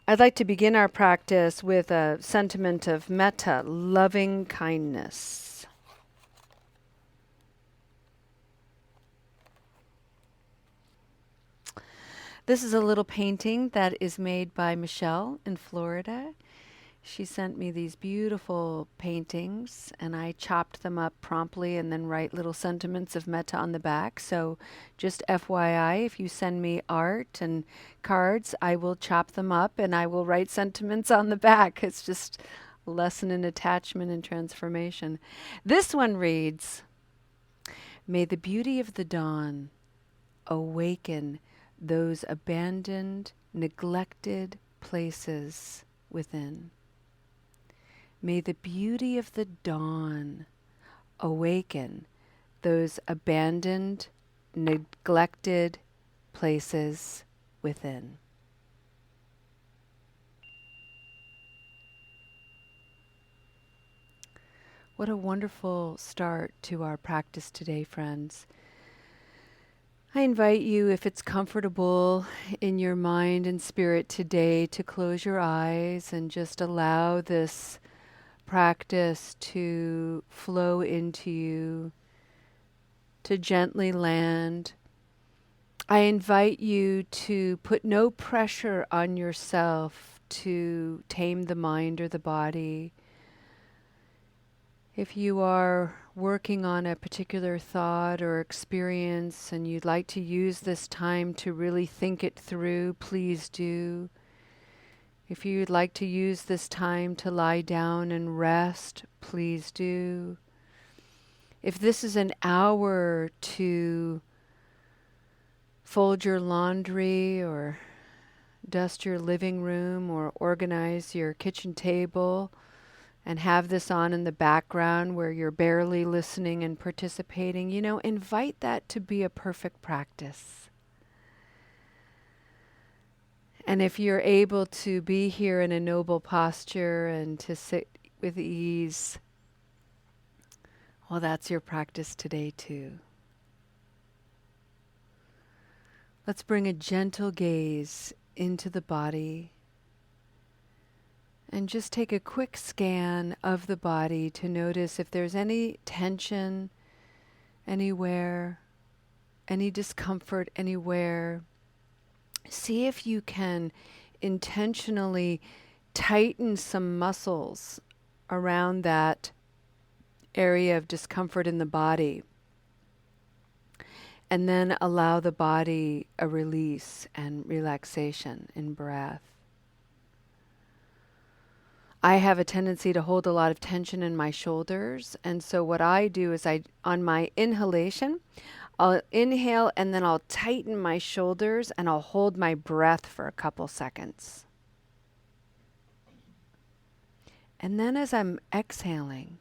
I'd like to begin our practice with a sentiment of metta, loving kindness. This is a little painting that is made by Michelle in Florida. She sent me these beautiful paintings, and I chopped them up promptly and then write little sentiments of metta on the back. So just FYI, if you send me art and cards, I will chop them up and I will write sentiments on the back. It's just a lesson in attachment and transformation. This one reads, "May the beauty of the dawn awaken those abandoned, neglected places within. May the beauty of the dawn awaken those abandoned, neglected places within." What a wonderful start to our practice today, friends. I invite you, if it's comfortable in your mind and spirit today, to close your eyes and just allow this practice to flow into you, to gently land. I invite you to put no pressure on yourself to tame the mind or the body. If you are working on a particular thought or experience and you'd like to use this time to really think it through, please do. If you'd like to use this time to lie down and rest, please do. If this is an hour to fold your laundry or dust your living room or organize your kitchen table and have this on in the background where you're barely listening and participating, invite that to be a perfect practice. And if you're able to be here in a noble posture and to sit with ease, well, that's your practice today too. Let's bring a gentle gaze into the body and just take a quick scan of the body to notice if there's any tension anywhere, any discomfort anywhere. See if you can intentionally tighten some muscles around that area of discomfort in the body. And then allow the body a release and relaxation in breath. I have a tendency to hold a lot of tension in my shoulders. And so what I do is on my inhalation, I'll inhale and then I'll tighten my shoulders and I'll hold my breath for a couple seconds. And then as I'm exhaling,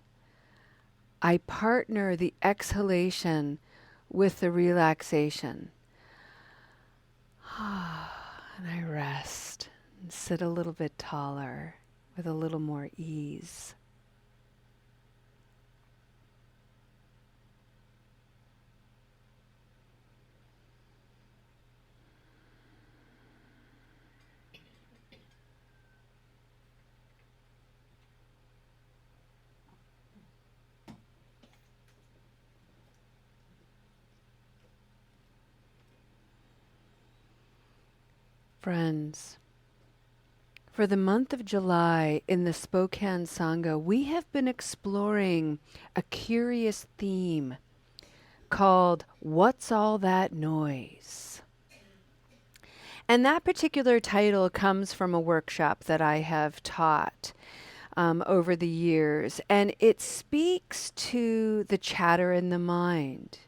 I partner the exhalation with the relaxation. And I rest and sit a little bit taller with a little more ease. Friends, for the month of July in the Spokane Sangha, we have been exploring a curious theme called "What's All That Noise?" And that particular title comes from a workshop that I have taught over the years, and it speaks to the chatter in the mind.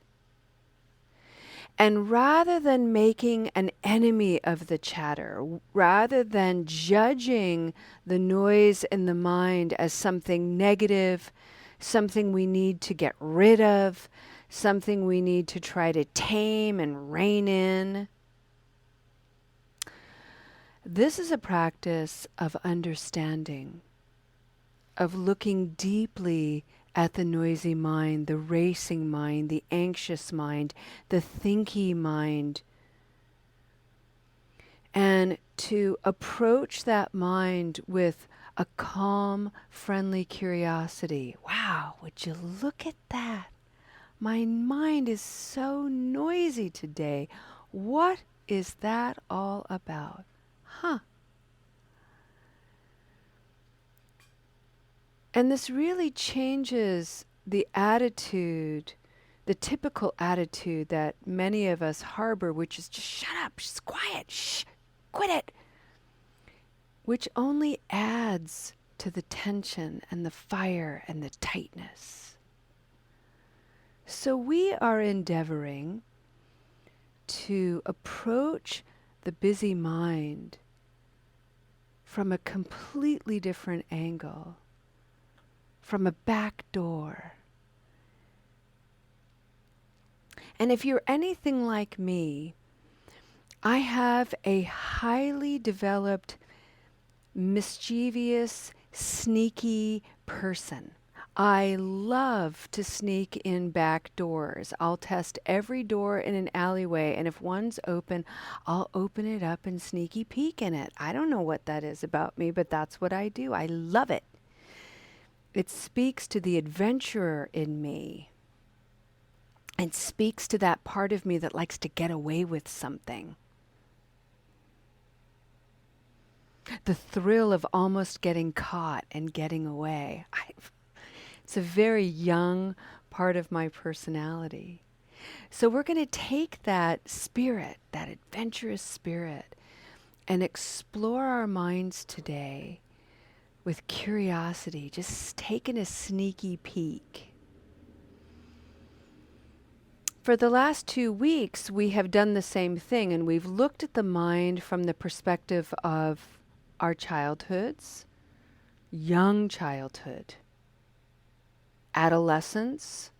And rather than making an enemy of the chatter, rather than judging the noise in the mind as something negative, something we need to get rid of, something we need to try to tame and rein in, this is a practice of understanding, of looking deeply at the noisy mind, the racing mind, the anxious mind, the thinky mind, and to approach that mind with a calm, friendly curiosity. Wow, would you look at that? My mind is so noisy today. What is that all about? Huh. And this really changes the attitude, the typical attitude that many of us harbor, which is just shut up, just quiet, shh, quit it, which only adds to the tension and the fire and the tightness. So we are endeavoring to approach the busy mind from a completely different angle, from a back door. And if you're anything like me, I have a highly developed, mischievous, sneaky person. I love to sneak in back doors. I'll test every door in an alleyway, and if one's open, I'll open it up and sneaky peek in it. I don't know what that is about me, but that's what I do. I love it. It speaks to the adventurer in me. It speaks to that part of me that likes to get away with something. The thrill of almost getting caught and getting away. It's a very young part of my personality. So we're going to take that spirit, that adventurous spirit, and explore our minds today with curiosity, just taking a sneaky peek. For the last 2 weeks, we have done the same thing, and we've looked at the mind from the perspective of our childhoods, young childhood, adolescence,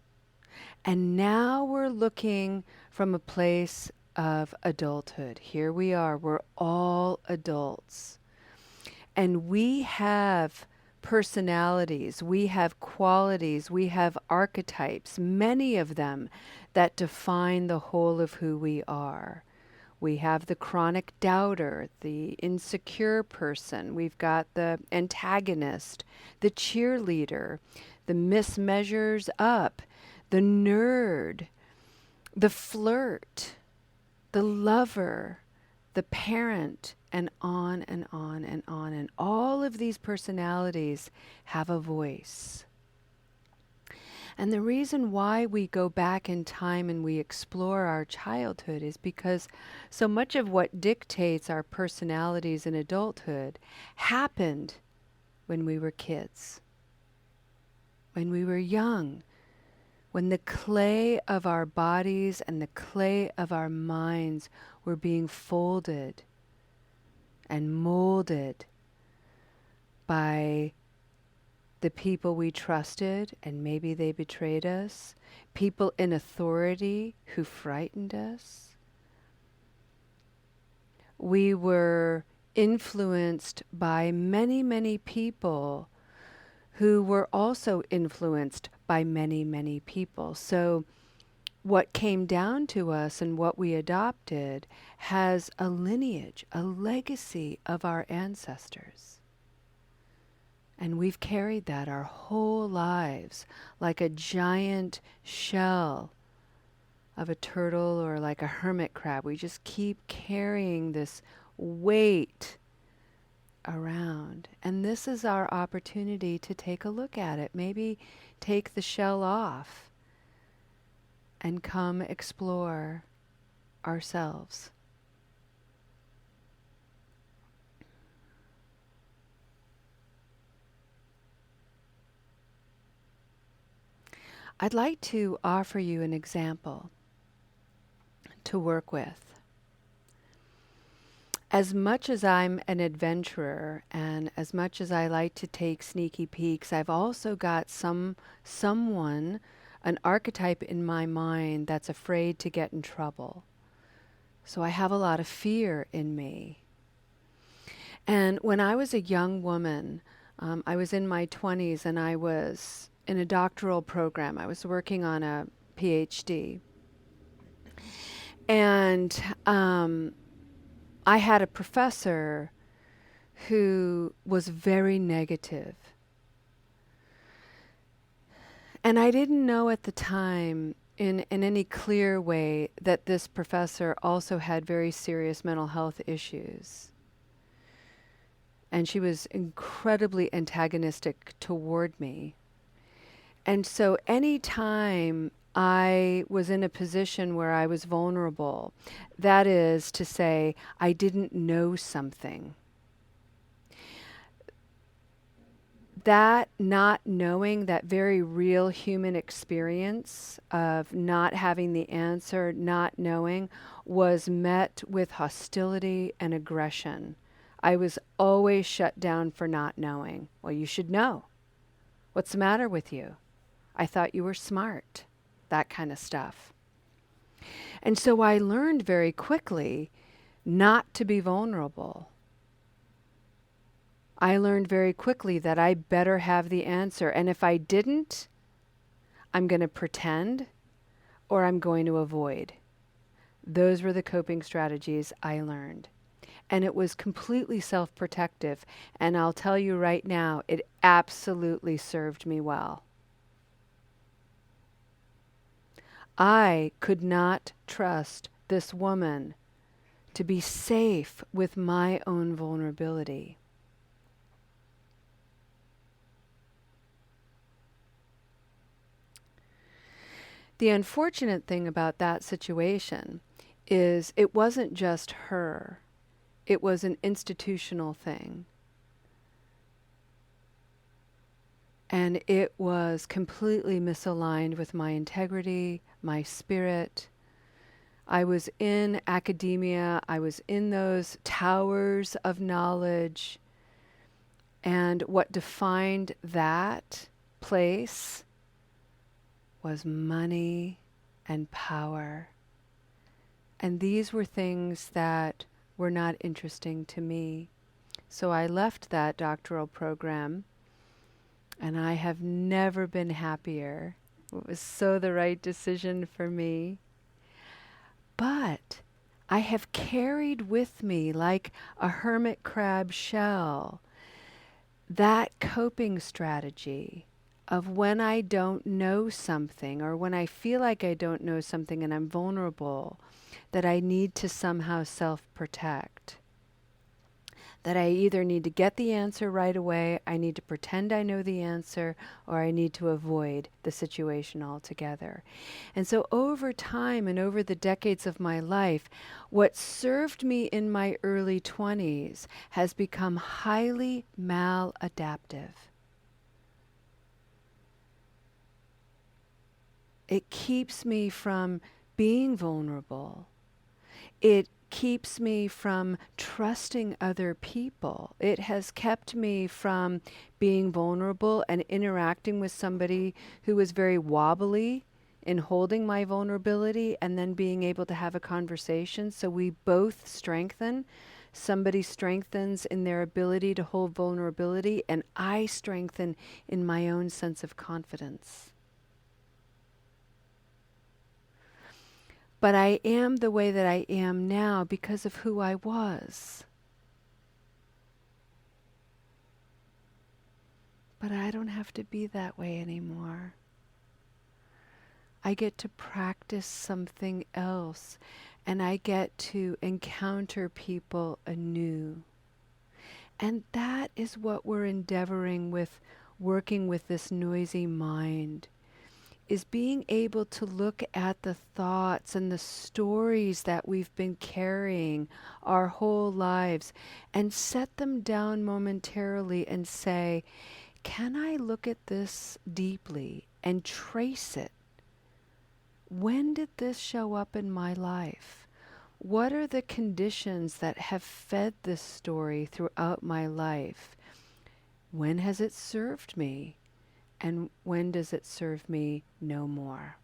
and now we're looking from a place of adulthood. Here we are, we're all adults. And we have personalities, we have qualities, we have archetypes, many of them that define the whole of who we are. We have the chronic doubter, the insecure person. We've got the antagonist, the cheerleader, the mismeasures up, the nerd, the flirt, the lover, the parent, and on and on and on. And all of these personalities have a voice. And the reason why we go back in time and we explore our childhood is because so much of what dictates our personalities in adulthood happened when we were kids, when we were young, when the clay of our bodies and the clay of our minds were being folded and molded by the people we trusted and maybe they betrayed us, people in authority who frightened us. We were influenced by many, many people who were also influenced by many, many people. So what came down to us and what we adopted has a lineage, a legacy of our ancestors. And we've carried that our whole lives, like a giant shell of a turtle or like a hermit crab. We just keep carrying this weight around. And this is our opportunity to take a look at it. Maybe take the shell off and come explore ourselves. I'd like to offer you an example to work with. As much as I'm an adventurer and as much as I like to take sneaky peeks, I've also got someone, an archetype in my mind that's afraid to get in trouble. So I have a lot of fear in me. And when I was a young woman, I was in my 20s and I was in a doctoral program. I was working on a PhD. And I had a professor who was very negative. And I didn't know at the time in any clear way that this professor also had very serious mental health issues. And she was incredibly antagonistic toward me. And so any time I was in a position where I was vulnerable, that is to say, I didn't know something, that not knowing, that very real human experience of not having the answer, not knowing, was met with hostility and aggression. I was always shut down for not knowing. Well, you should know. What's the matter with you? I thought you were smart. That kind of stuff. And so I learned very quickly not to be vulnerable. I learned very quickly that I better have the answer. And if I didn't, I'm going to pretend or I'm going to avoid. Those were the coping strategies I learned. And it was completely self-protective. And I'll tell you right now, it absolutely served me well. I could not trust this woman to be safe with my own vulnerability. The unfortunate thing about that situation is it wasn't just her. It was an institutional thing. And it was completely misaligned with my integrity, my spirit. I was in academia. I was in those towers of knowledge. And what defined that place was money and power. And these were things that were not interesting to me. So I left that doctoral program, and I have never been happier. It was so the right decision for me. But I have carried with me, like a hermit crab shell, that coping strategy of when I don't know something, or when I feel like I don't know something and I'm vulnerable, that I need to somehow self-protect. That I either need to get the answer right away, I need to pretend I know the answer, or I need to avoid the situation altogether. And so over time and over the decades of my life, what served me in my early 20s has become highly maladaptive. It keeps me from being vulnerable. It keeps me from trusting other people. It has kept me from being vulnerable and interacting with somebody who is very wobbly in holding my vulnerability and then being able to have a conversation so we both strengthen. Somebody strengthens in their ability to hold vulnerability, and I strengthen in my own sense of confidence. But I am the way that I am now because of who I was. But I don't have to be that way anymore. I get to practice something else, and I get to encounter people anew. And that is what we're endeavoring with, working with this noisy mind, is being able to look at the thoughts and the stories that we've been carrying our whole lives and set them down momentarily and say, can I look at this deeply and trace it? When did this show up in my life? What are the conditions that have fed this story throughout my life? When has it served me? And when does it serve me no more?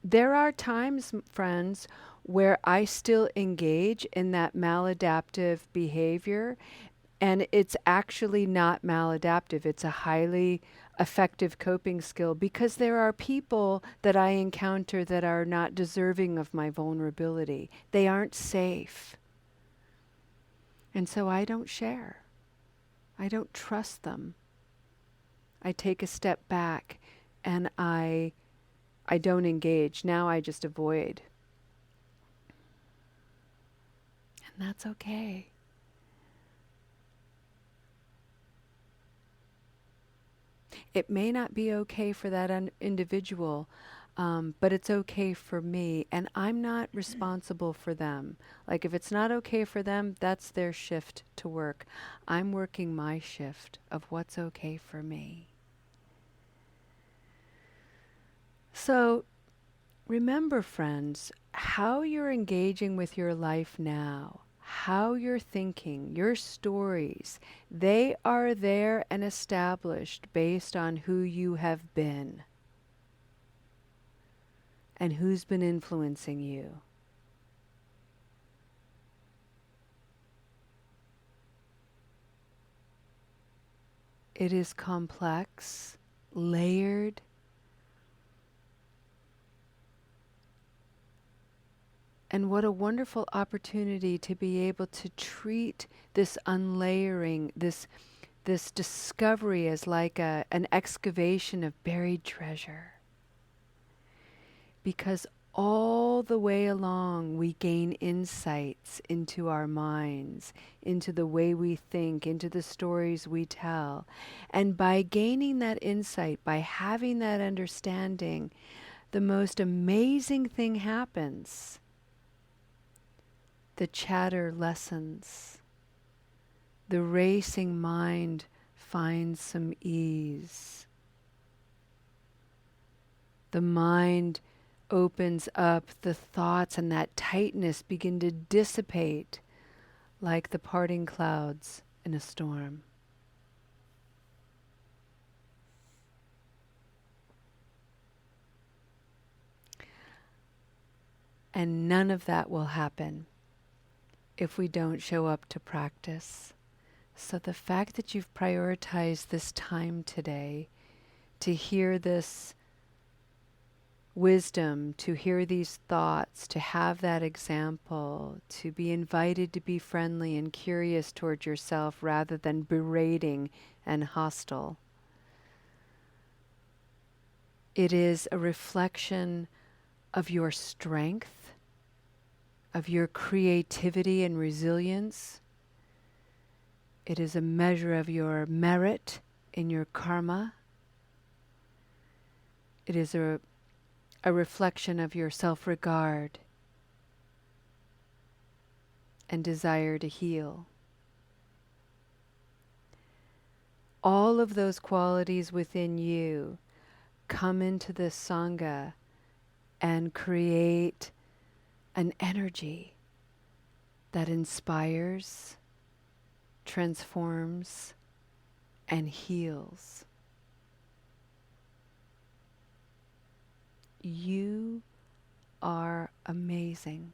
There are times, friends, where I still engage in that maladaptive behavior, and it's actually not maladaptive. It's a highly effective coping skill, because there are people that I encounter that are not deserving of my vulnerability. They aren't safe. And so I don't share. I don't trust them. I take a step back and I don't engage. Now I just avoid. And that's okay. It may not be okay for that individual, but it's okay for me, and I'm not responsible for them. Like, if it's not okay for them, that's their shift to work. I'm working my shift of what's okay for me. So remember, friends, how you're engaging with your life now, how you're thinking, your stories, they are there and established based on who you have been and who's been influencing you. It is complex, layered, and what a wonderful opportunity to be able to treat this unlayering, this discovery as like an excavation of buried treasure. Because all the way along we gain insights into our minds, into the way we think, into the stories we tell. And by gaining that insight, by having that understanding, the most amazing thing happens. The chatter lessens. The racing mind finds some ease. The mind opens up, the thoughts and that tightness begin to dissipate like the parting clouds in a storm. And none of that will happen if we don't show up to practice. So the fact that you've prioritized this time today to hear this wisdom, to hear these thoughts, to have that example, to be invited to be friendly and curious toward yourself rather than berating and hostile. It is a reflection of your strength, of your creativity and resilience. It is a measure of your merit in your karma. It is a reflection of your self-regard and desire to heal. All of those qualities within you come into this Sangha and create an energy that inspires, transforms, and heals. You are amazing.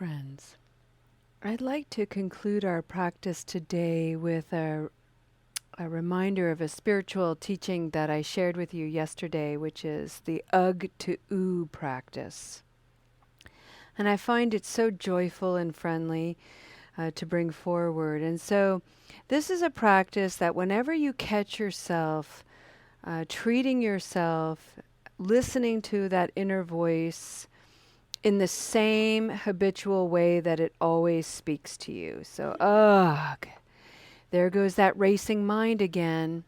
friends. I'd like to conclude our practice today with a reminder of a spiritual teaching that I shared with you yesterday, which is the oooh to ooh practice. And I find it so joyful and friendly to bring forward. And so this is a practice that whenever you catch yourself treating yourself, listening to that inner voice in the same habitual way that it always speaks to you. So, ugh, there goes that racing mind again.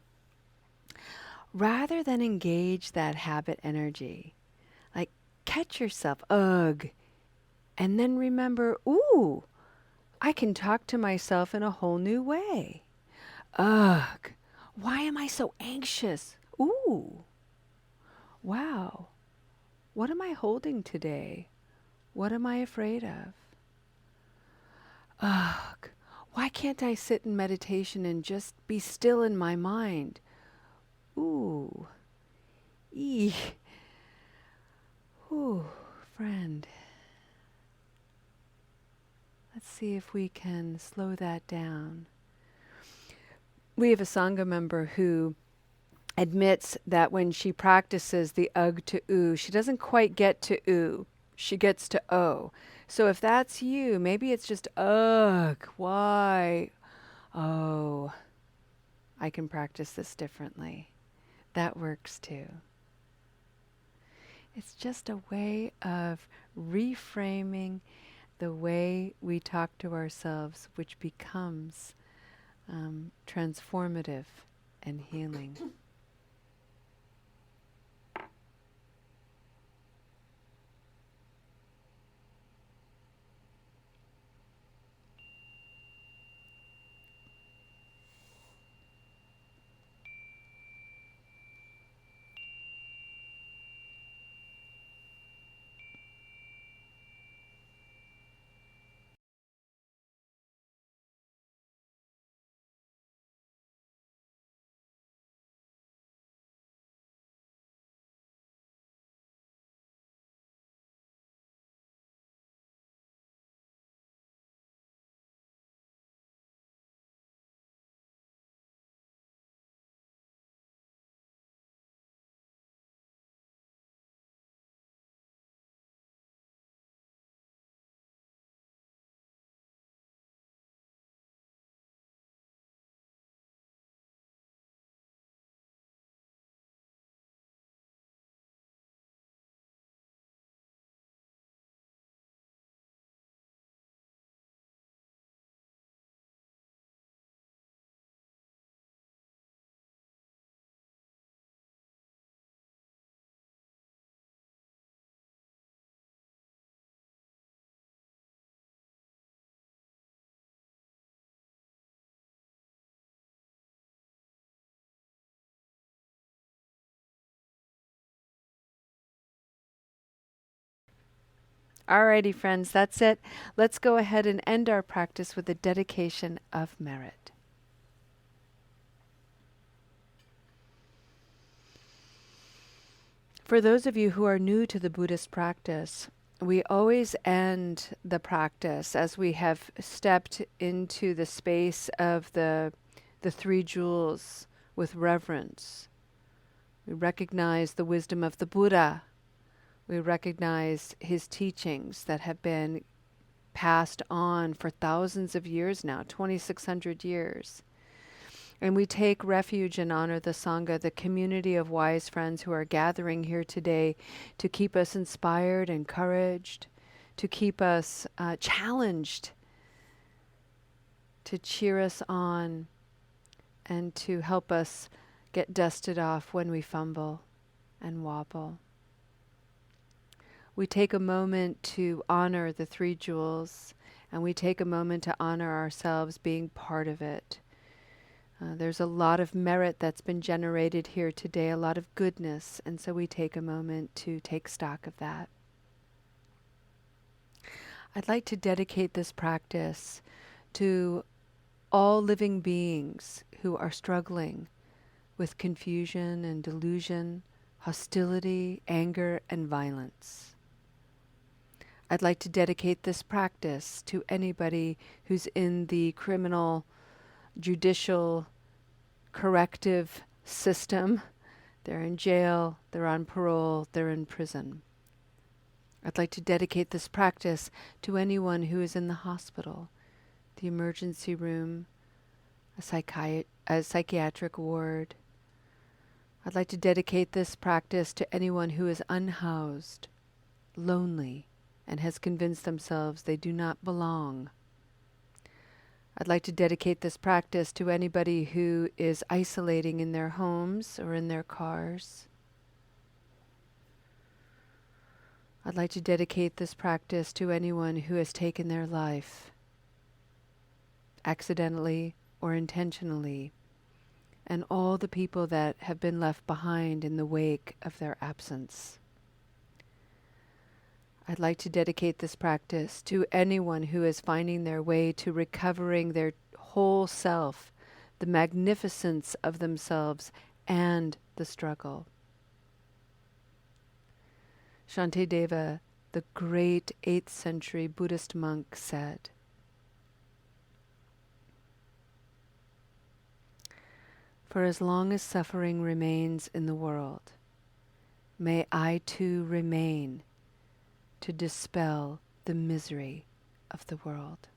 Rather than engage that habit energy, like catch yourself, ugh, and then remember, ooh, I can talk to myself in a whole new way. Ugh, why am I so anxious? Ooh, wow, what am I holding today? What am I afraid of? Ugh, why can't I sit in meditation and just be still in my mind? Ooh, ee, ooh, friend. Let's see if we can slow that down. We have a Sangha member who admits that when she practices the oooh to ooh, she doesn't quite get to ooh. She gets to oh. So if that's you, maybe it's just ugh, why? Oh, I can practice this differently. That works too. It's just a way of reframing the way we talk to ourselves, which becomes transformative and healing. Alrighty, friends, that's it. Let's go ahead and end our practice with a dedication of merit. For those of you who are new to the Buddhist practice, we always end the practice as we have stepped into the space of the three jewels with reverence. We recognize the wisdom of the Buddha. We recognize his teachings that have been passed on for thousands of years now, 2,600 years. And we take refuge and honor the Sangha, the community of wise friends who are gathering here today to keep us inspired, encouraged, to keep us challenged, to cheer us on, and to help us get dusted off when we fumble and wobble. We take a moment to honor the three jewels, and we take a moment to honor ourselves being part of it. There's a lot of merit that's been generated here today, a lot of goodness, and so we take a moment to take stock of that. I'd like to dedicate this practice to all living beings who are struggling with confusion and delusion, hostility, anger, and violence. I'd like to dedicate this practice to anybody who's in the criminal, judicial, corrective system. They're in jail, they're on parole, they're in prison. I'd like to dedicate this practice to anyone who is in the hospital, the emergency room, a psychiatric ward. I'd like to dedicate this practice to anyone who is unhoused, lonely, and has convinced themselves they do not belong. I'd like to dedicate this practice to anybody who is isolating in their homes or in their cars. I'd like to dedicate this practice to anyone who has taken their life, accidentally or intentionally, and all the people that have been left behind in the wake of their absence. I'd like to dedicate this practice to anyone who is finding their way to recovering their whole self, the magnificence of themselves, and the struggle. Shantideva, the great 8th century Buddhist monk, said, "For as long as suffering remains in the world, may I too remain to dispel the misery of the world."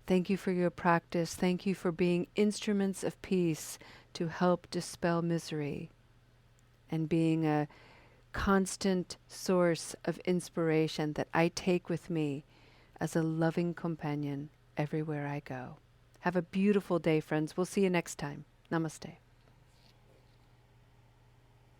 Thank you for your practice. Thank you for being instruments of peace to help dispel misery and being a constant source of inspiration that I take with me as a loving companion everywhere I go. Have a beautiful day, friends. We'll see you next time. Namaste.